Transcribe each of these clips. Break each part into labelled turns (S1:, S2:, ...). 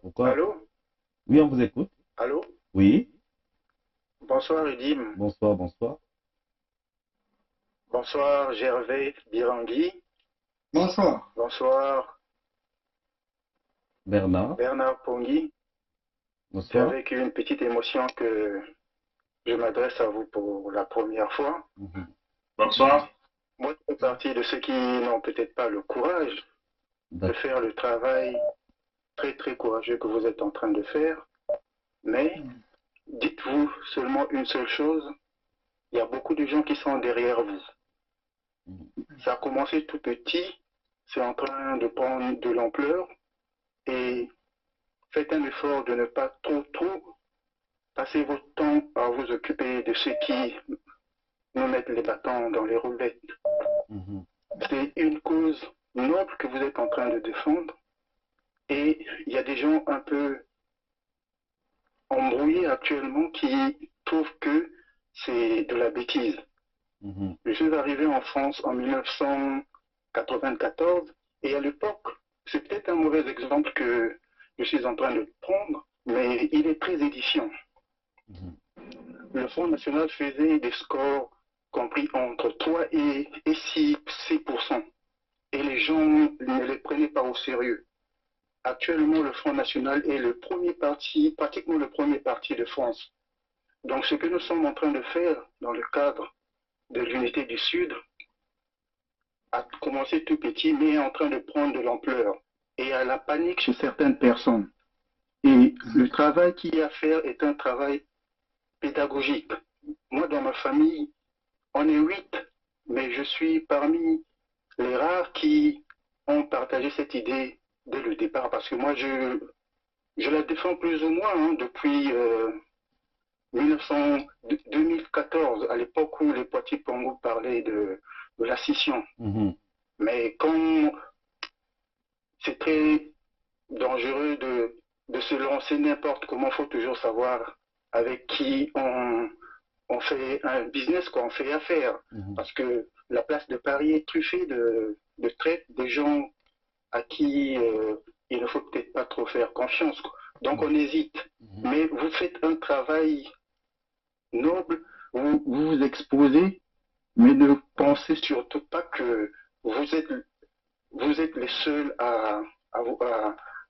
S1: Pourquoi?
S2: Allô?
S1: Oui, on vous écoute.
S2: Allô?
S1: Oui.
S2: Bonsoir Edim.
S1: Bonsoir, bonsoir.
S2: Bonsoir Gervais Birangui.
S3: Bonsoir.
S2: Bonsoir
S1: Bernard.
S2: Bernard Pongui. C'est
S1: Bonsoir.
S2: avec une petite émotion que je m'adresse à vous pour la première fois.
S1: Mhm.
S3: Bonsoir.
S2: Moi, je fais partie de ceux qui n'ont peut-être pas le courage de
S1: D'accord.
S2: faire le travail très très courageux que vous êtes en train de faire. Mais dites-vous seulement une seule chose, il y a beaucoup de gens qui sont derrière vous.
S1: Mhm.
S2: Ça a commencé tout petit, c'est en train de prendre de l'ampleur et faites un effort de ne pas trop passer votre temps à vous occuper de ceux qui nous mettent les bâtons dans les roulettes.
S1: Mhm.
S2: C'est une cause noble que vous êtes en train de défendre et il y a des gens un peu embrouillés actuellement qui trouvent que c'est de la bêtise.
S1: Mhm.
S2: Je suis arrivé en France en 1994 et à l'époque, c'est peut-être un mauvais exemple que je suis en train de prendre, mais il est très édifiant.
S1: Mhm.
S2: Le Front National faisait des scores compris entre 3 et 6%. Et les gens ne les prenaient pas au sérieux. Actuellement, le Front National est le premier parti, pratiquement le premier parti de France. Donc ce que nous sommes en train de faire dans le cadre de l'unité du Sud a commencé tout petit, mais est en train de prendre de l'ampleur. Et il y a la panique chez certaines personnes. Et le travail qu'il y a à faire est un travail pédagogique. Moi, dans ma famille, on est 8, mais je suis parmi les rares qui ont partagé cette idée dès le départ, parce que moi, je la défends plus ou moins depuis 2014, à l'époque où les Poitiers Pongo parlaient de la scission.
S1: Mhm.
S2: Mais quand c'est très dangereux de se lancer n'importe comment, il faut toujours savoir avec qui on fait un business, quoi, on fait affaire.
S1: Mhm.
S2: Parce que la place de Paris est truffée de traite des gens à qui il ne faut peut-être pas trop faire confiance, quoi. Donc on hésite.
S1: Mhm.
S2: Mais vous faites un travail noble, vous vous exposez, mais ne pensez surtout pas que vous êtes, vous êtes les seuls à,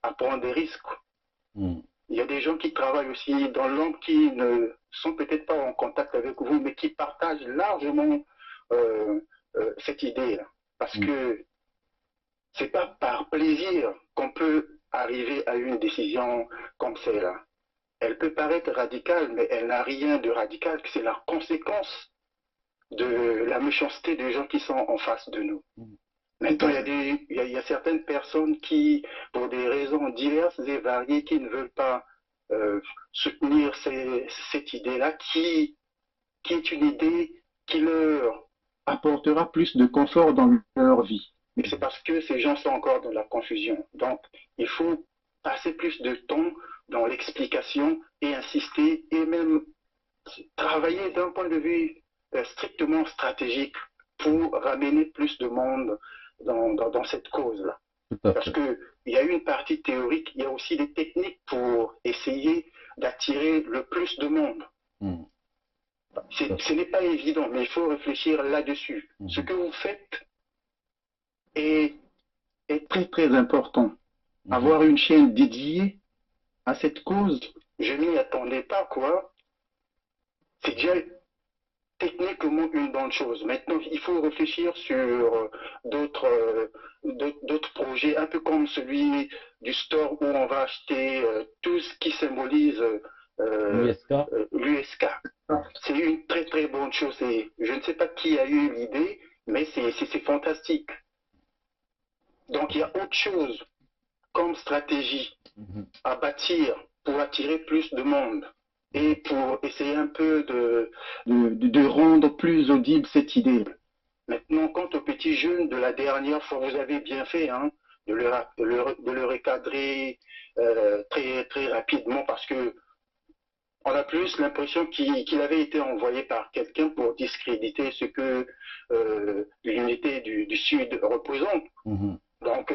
S2: à prendre des risques.
S1: Mhm.
S2: Il y a des gens qui travaillent aussi dans l'ombre qui ne sont peut-être pas en contact avec vous, mais qui partagent largement euh, cette idée-là. Parce
S1: Mhm.
S2: que c'est pas par plaisir qu'on peut arriver à une décision comme celle-là. Elle peut paraître radicale, mais elle n'a rien de radical, c'est la conséquence de la méchanceté des gens qui sont en face de nous. Maintenant, il y a certaines personnes qui, pour des raisons diverses et variées, qui ne veulent pas soutenir cette idée-là, qui est une idée qui leur apportera plus de confort dans leur vie. Mais c'est parce que ces gens sont encore dans la confusion. Donc, il faut passer plus de temps dans l'explication et insister et même travailler d'un point de vue strictement stratégique pour ramener plus de monde dans cette cause-là.
S1: Tout à
S2: Parce
S1: fait.
S2: qu'il y a une partie théorique, il y a aussi des techniques pour essayer d'attirer le plus de monde.
S1: Mhm. Tout à fait.
S2: Ce n'est pas évident, mais il faut réfléchir là-dessus. Ce
S1: Mhm.
S2: que vous faites est, est très très important.
S1: Mhm.
S2: Avoir une chaîne dédiée à cette cause, je m'y attendais pas, quoi. C'est déjà techniquement une bonne chose. Maintenant, il faut réfléchir sur d'autres projets, un peu comme celui du store où on va acheter tout ce qui symbolise
S1: L'USK.
S2: l'USK. C'est une très très bonne chose. Et je ne sais pas qui a eu l'idée, mais c'est fantastique. Donc il y a autre chose comme stratégie
S1: Mhm.
S2: à bâtir pour attirer plus de monde et pour essayer un peu de rendre plus audible cette idée. Maintenant, quant aux petits jeunes de la dernière fois, vous avez bien fait de le recadrer très, très rapidement parce que on a plus l'impression qu'il avait été envoyé par quelqu'un pour discréditer ce que l'unité du Sud représente.
S1: Mhm.
S2: Donc,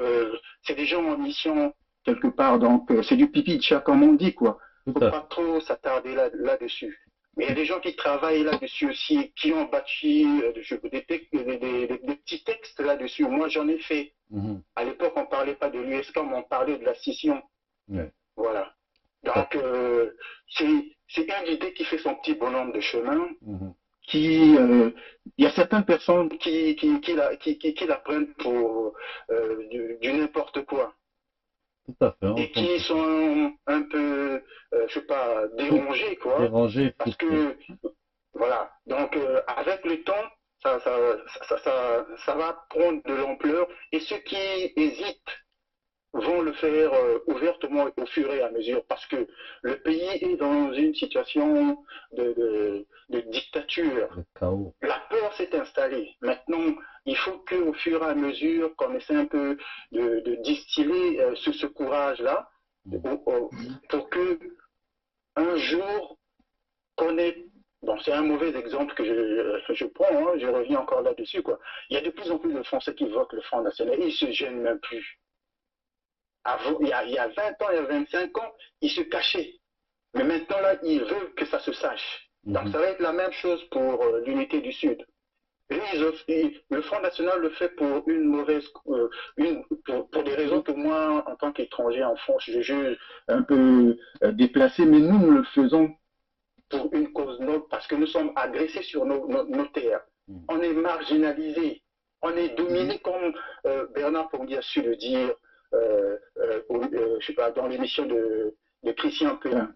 S2: c'est des gens en mission quelque part. Donc, c'est du pipi de chat, comme on dit, quoi.
S1: Tout
S2: Faut
S1: à
S2: pas
S1: fait.
S2: trop s'attarder là-dessus. Mais il y a des gens qui travaillent là-dessus aussi, qui ont bâti des petits textes là-dessus. Moi, j'en ai fait. À l'époque, on ne parlait pas de l'USK, mais on parlait de la scission.
S1: Ouais.
S2: Voilà. Donc, c'est une idée qui fait son petit bonhomme de chemin. Il y a certaines personnes qui la prennent pour du n'importe quoi.
S1: Tout à fait.
S2: Et qui sont un peu, je sais pas, dérangés, quoi.
S1: Dérangés,
S2: Parce que, voilà. Donc, avec le temps, ça va prendre de l'ampleur. Et ceux qui hésitent vont le faire ouvertement au fur et à mesure parce que le pays est dans une situation de dictature.
S1: Le chaos.
S2: La peur s'est installée. Maintenant, il faut qu'au fur et à mesure qu'on essaie un peu de distiller ce courage-là pour que un jour qu'on ait. Bon, c'est un mauvais exemple que je prends, hein, je reviens encore là-dessus, quoi. Il y a de plus en plus de Français qui votent le Front National et ils se gênent même plus. Il y a 20 ans, il y a 25 ans, ils se cachaient. Mais maintenant, là, ils veulent que ça se sache. Donc, ça va être la même chose pour l'unité du Sud. Le Front National le fait pour une mauvaise, pour des raisons que moi, en tant qu'étranger en France, je juge un peu déplacées, mais nous le faisons pour une cause noble, parce que nous sommes agressés sur nos terres. On est marginalisés, on est dominés, comme Bernard Ponguy a su le dire, je sais pas, dans l'émission de Christian Pelin.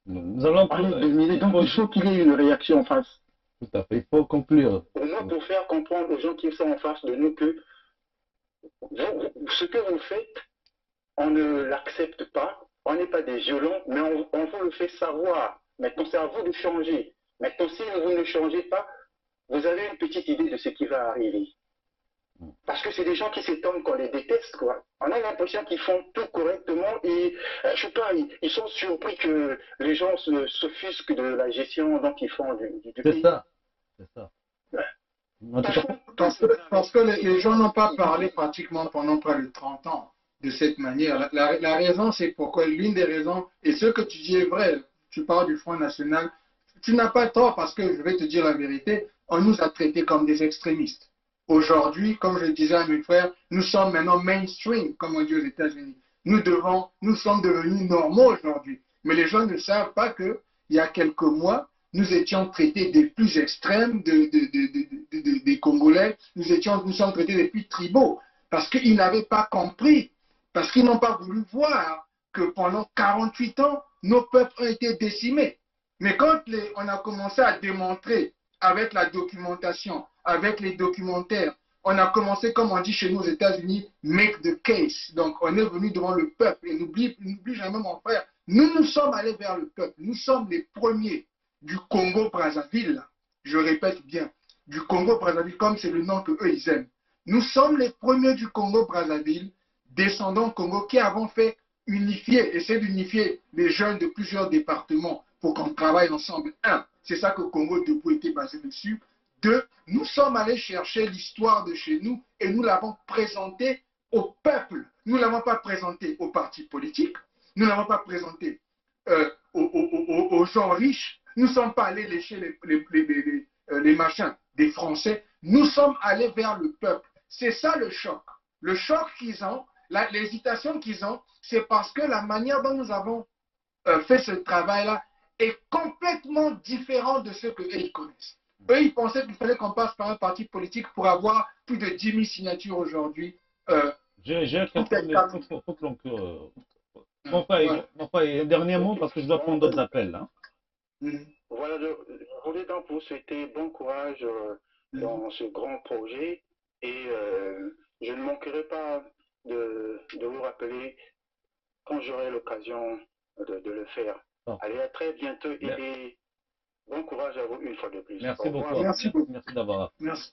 S1: Nous allons
S2: on est dominés, donc il faut qu'il y ait une réaction en face.
S1: Tout à fait, il faut conclure.
S2: Au moins pour faire comprendre aux gens qui sont en face de nous que ce que vous faites, on ne l'accepte pas, on n'est pas des violents, mais on vous le fait savoir. Maintenant, c'est à vous de changer. Maintenant, si vous ne changez pas, vous avez une petite idée de ce qui va arriver. Parce que c'est des gens qui s'étonnent qu'on les déteste, quoi. On a l'impression qu'ils font tout correctement et, je sais pas, ils sont surpris que les gens s'offusquent de la gestion dont ils font du pays.
S1: C'est ça. C'est ça.
S2: Ouais.
S3: Parce que les gens n'ont pas parlé pratiquement pendant près de 30 ans de cette manière. La raison, c'est pourquoi, l'une des raisons, et ce que tu dis est vrai, tu parles du Front National, tu n'as pas tort parce que, je vais te dire la vérité, on nous a traités comme des extrémistes. Aujourd'hui, comme je le disais à mes frères, nous sommes maintenant mainstream, comme on dit aux États-Unis. Nous sommes devenus normaux aujourd'hui. Mais les gens ne savent pas qu'il y a quelques mois, nous étions traités des plus extrêmes des Congolais. Nous sommes traités des plus tribaux parce qu'ils n'avaient pas compris, parce qu'ils n'ont pas voulu voir que pendant 48 ans, nos peuples ont été décimés. Mais quand on a commencé à démontrer avec la documentation, avec les documentaires, on a commencé, comme on dit chez nous aux États-Unis, make the case. Donc, on est venu devant le peuple. Et n'oublie jamais, mon frère, nous sommes allés vers le peuple. Nous sommes les premiers du Congo-Brazzaville. Je répète bien, du Congo-Brazzaville, comme c'est le nom qu'eux, ils aiment. Nous sommes les premiers du Congo-Brazzaville, descendants Congo, qui avons fait essayer d'unifier les jeunes de plusieurs départements pour qu'on travaille ensemble. Un, c'est ça que Congo Debout était basé dessus. Deux, nous sommes allés chercher l'histoire de chez nous et nous l'avons présentée au peuple. Nous ne l'avons pas présentée aux partis politiques, nous ne l'avons pas présentée aux gens riches. Nous ne sommes pas allés lécher les machins des Français. Nous sommes allés vers le peuple. C'est ça le choc. Le choc qu'ils ont, l'hésitation qu'ils ont, c'est parce que la manière dont nous avons fait ce travail-là est complètement différente de ce qu'eux, ils connaissent. Eux, ils pensaient qu'il fallait qu'on passe par un parti politique pour avoir plus de 10 000 signatures aujourd'hui.
S1: J'ai quelques faut conclure. Mon frère, un dernier mot parce que je dois prendre d'autres appels. Hein.
S2: Voilà, je voulais donc vous souhaiter bon courage dans ce grand projet et je ne manquerai pas de vous rappeler quand j'aurai l'occasion de le faire. Allez, à très bientôt et bon courage à vous une fois de plus.
S1: Merci beaucoup. Merci d'avoir.
S3: Merci.